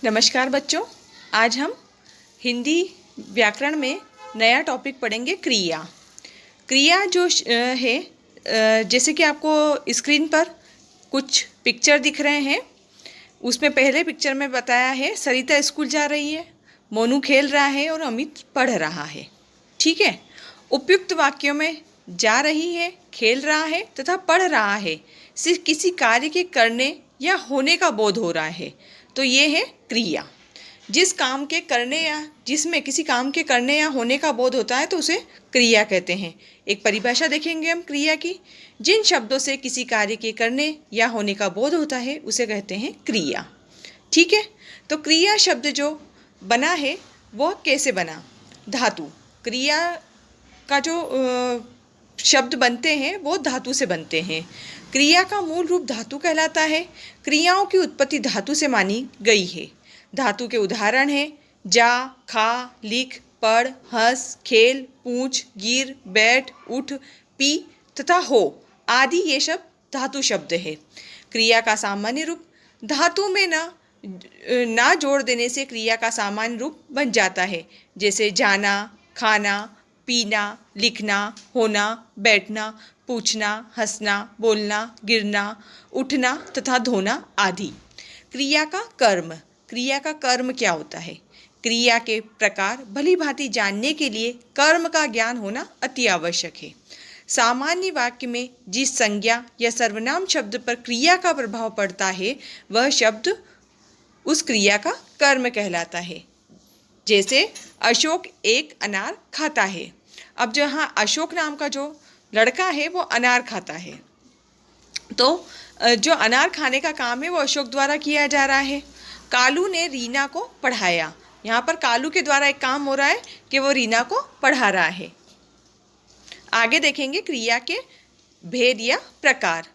नमस्कार बच्चों। आज हम हिंदी व्याकरण में नया टॉपिक पढ़ेंगे क्रिया। क्रिया जो है, जैसे कि आपको स्क्रीन पर कुछ पिक्चर दिख रहे हैं। उसमें पहले पिक्चर में बताया है सरिता स्कूल जा रही है, मोनू खेल रहा है और अमित पढ़ रहा है। ठीक है। उपयुक्त वाक्यों में जा रही है, खेल रहा है तथा पढ़ रहा है सिर्फ किसी कार्य के करने या होने का बोध हो रहा है, तो ये है क्रिया। जिस काम के करने या जिसमें किसी काम के करने या होने का बोध होता है तो उसे क्रिया कहते हैं। एक परिभाषा देखेंगे हम क्रिया की। जिन शब्दों से किसी कार्य के करने या होने का बोध होता है उसे कहते हैं क्रिया। ठीक है। तो क्रिया शब्द जो बना है वह कैसे बना? धातु। क्रिया का जो शब्द बनते हैं वो धातु से बनते हैं। क्रिया का मूल रूप धातु कहलाता है। क्रियाओं की उत्पत्ति धातु से मानी गई है। धातु के उदाहरण हैं जा, खा, लिख, पढ़, हंस, खेल, पूछ, गिर, बैठ, उठ, पी तथा हो आदि। ये शब्द धातु शब्द है। क्रिया का सामान्य रूप धातु में ना जोड़ देने से क्रिया का सामान्य रूप बन जाता है, जैसे जाना, खाना, पीना, लिखना, होना, बैठना, पूछना, हंसना, बोलना, गिरना, उठना तथा धोना आदि। क्रिया का कर्म। क्रिया का कर्म क्या होता है? क्रिया के प्रकार भली भांति जानने के लिए कर्म का ज्ञान होना अति आवश्यक है। सामान्य वाक्य में जिस संज्ञा या सर्वनाम शब्द पर क्रिया का प्रभाव पड़ता है वह शब्द उस क्रिया का कर्म कहलाता है। जैसे अशोक एक अनार खाता है। अब जो यहाँ अशोक नाम का जो लड़का है वो अनार खाता है, तो जो अनार खाने का काम है वो अशोक द्वारा किया जा रहा है। कालू ने रीना को पढ़ाया। यहाँ पर कालू के द्वारा एक काम हो रहा है कि वो रीना को पढ़ा रहा है। आगे देखेंगे क्रिया के भेद या प्रकार।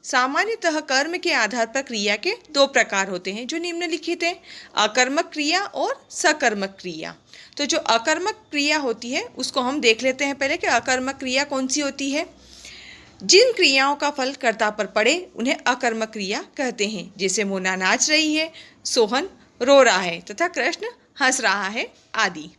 सामान्यतः कर्म के आधार पर क्रिया के दो प्रकार होते हैं जो निम्नलिखित हैं: अकर्मक क्रिया और सकर्मक क्रिया। तो जो अकर्मक क्रिया होती है उसको हम देख लेते हैं पहले कि अकर्मक क्रिया कौन सी होती है। जिन क्रियाओं का फल कर्ता पर पड़े उन्हें अकर्मक क्रिया कहते हैं, जैसे मोना नाच रही है, सोहन रो रहा है तथा कृष्ण हंस रहा है आदि।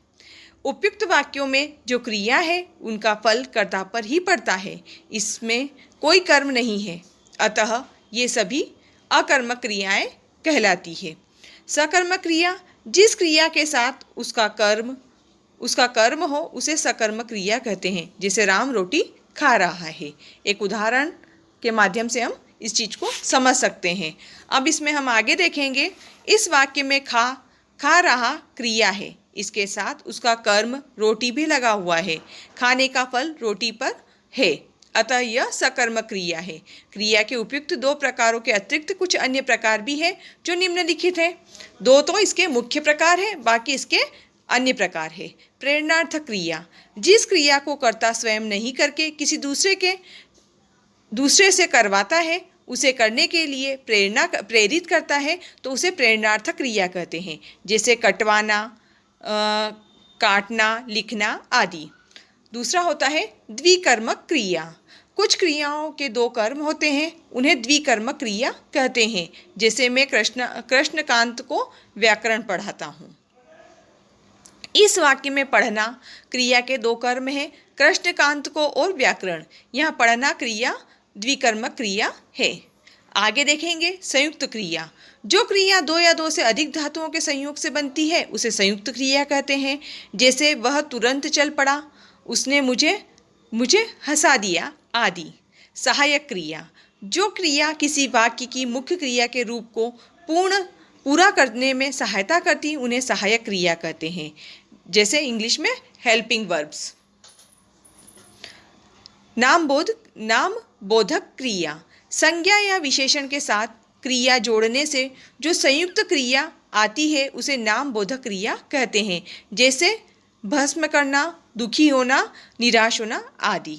उपयुक्त वाक्यों में जो क्रिया है उनका फल कर्ता पर ही पड़ता है, इसमें कोई कर्म नहीं है, अतः ये सभी अकर्मक क्रियाएं कहलाती है। सकर्मक क्रिया जिस क्रिया के साथ उसका कर्म हो उसे सकर्मक क्रिया कहते हैं, जैसे राम रोटी खा रहा है। एक उदाहरण के माध्यम से हम इस चीज़ को समझ सकते हैं। अब इसमें हम आगे देखेंगे। इस वाक्य में खा रहा क्रिया है, इसके साथ उसका कर्म रोटी भी लगा हुआ है। खाने का फल रोटी पर है, अतः यह सकर्मक क्रिया है। क्रिया के उपयुक्त दो प्रकारों के अतिरिक्त कुछ अन्य प्रकार भी हैं जो निम्नलिखित हैं। दो तो इसके मुख्य प्रकार हैं, बाकी इसके अन्य प्रकार है। प्रेरणार्थक क्रिया जिस क्रिया को कर्ता स्वयं नहीं करके किसी दूसरे से करवाता है, उसे करने के लिए प्रेरित करता है, तो उसे प्रेरणार्थक क्रिया कहते हैं, जैसे कटवाना, काटना, लिखना आदि। दूसरा होता है द्विकर्मक क्रिया। कुछ क्रियाओं के दो कर्म होते हैं, उन्हें द्विकर्मक क्रिया कहते हैं, जैसे मैं कृष्णकांत को व्याकरण पढ़ाता हूँ। इस वाक्य में पढ़ना क्रिया के दो कर्म हैं, कृष्णकांत को और व्याकरण। यहाँ पढ़ना क्रिया द्विकर्मक क्रिया है। आगे देखेंगे संयुक्त क्रिया। जो क्रिया दो या दो से अधिक धातुओं के संयोग से बनती है उसे संयुक्त क्रिया कहते हैं, जैसे वह तुरंत चल पड़ा, उसने मुझे हंसा दिया आदि। सहायक क्रिया जो क्रिया किसी वाक्य की मुख्य क्रिया के रूप को पूरा करने में सहायता करती उन्हें सहायक क्रिया कहते हैं, जैसे इंग्लिश में हेल्पिंग वर्ब्स। नाम बोधक क्रिया संज्ञा या विशेषण के साथ क्रिया जोड़ने से जो संयुक्त क्रिया आती है उसे नाम बोधक क्रिया कहते हैं, जैसे भस्म करना, दुखी होना, निराश होना आदि।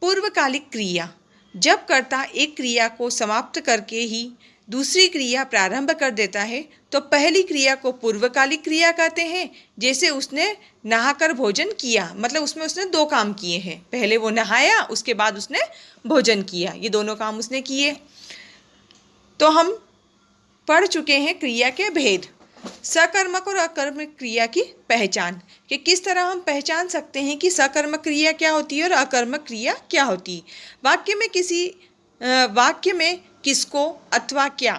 पूर्वकालिक क्रिया जब कर्ता एक क्रिया को समाप्त करके ही दूसरी क्रिया प्रारंभ कर देता है तो पहली क्रिया को पूर्वकालिक क्रिया कहते हैं, जैसे उसने नहाकर भोजन किया, मतलब उसने दो काम किए हैं, पहले वो नहाया उसके बाद उसने भोजन किया, ये दोनों काम उसने किए। तो हम पढ़ चुके हैं क्रिया के भेद, सकर्मक और अकर्मक क्रिया की पहचान, कि किस तरह हम पहचान सकते हैं कि सकर्मक क्रिया क्या होती है और अकर्मक क्रिया क्या होती है। वाक्य में किसको अथवा क्या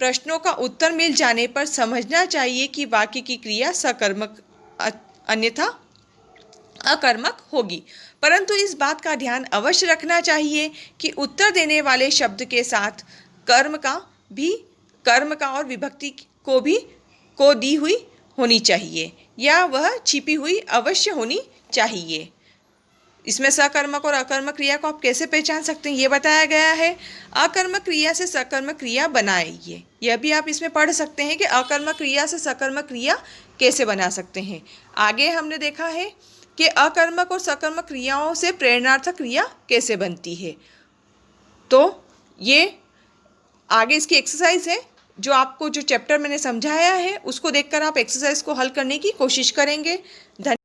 प्रश्नों का उत्तर मिल जाने पर समझना चाहिए कि वाक्य की क्रिया सकर्मक अन्यथा अकर्मक होगी। परंतु इस बात का ध्यान अवश्य रखना चाहिए कि उत्तर देने वाले शब्द के साथ कर्म का और विभक्ति को दी हुई होनी चाहिए या वह छिपी हुई अवश्य होनी चाहिए। इसमें सकर्मक और अकर्मक क्रिया को आप कैसे पहचान सकते हैं ये बताया गया है। अकर्मक क्रिया से सकर्मक क्रिया बनाइए, यह भी आप इसमें पढ़ सकते हैं कि अकर्मक क्रिया से सकर्मक क्रिया कैसे बना सकते हैं। आगे हमने देखा है कि अकर्मक और सकर्मक क्रियाओं से प्रेरणार्थक क्रिया कैसे बनती है। तो ये आगे इसकी एक्सरसाइज है, जो आपको जो चैप्टर मैंने समझाया है उसको देखकर आप एक्सरसाइज को हल करने की कोशिश करेंगे। धन्यवाद।